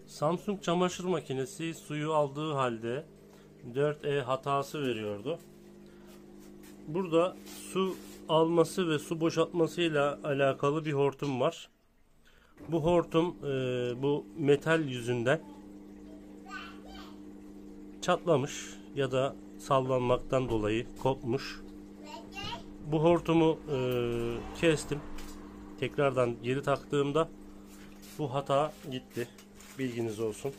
Samsung çamaşır makinesi suyu aldığı halde 4E hatası veriyordu. Burada su alması ve su boşaltmasıyla alakalı bir hortum var. Bu hortum bu metal yüzünden çatlamış ya da sallanmaktan dolayı kopmuş. Bu hortumu kestim. Tekrardan geri taktığımda bu hata gitti. Bilginiz olsun.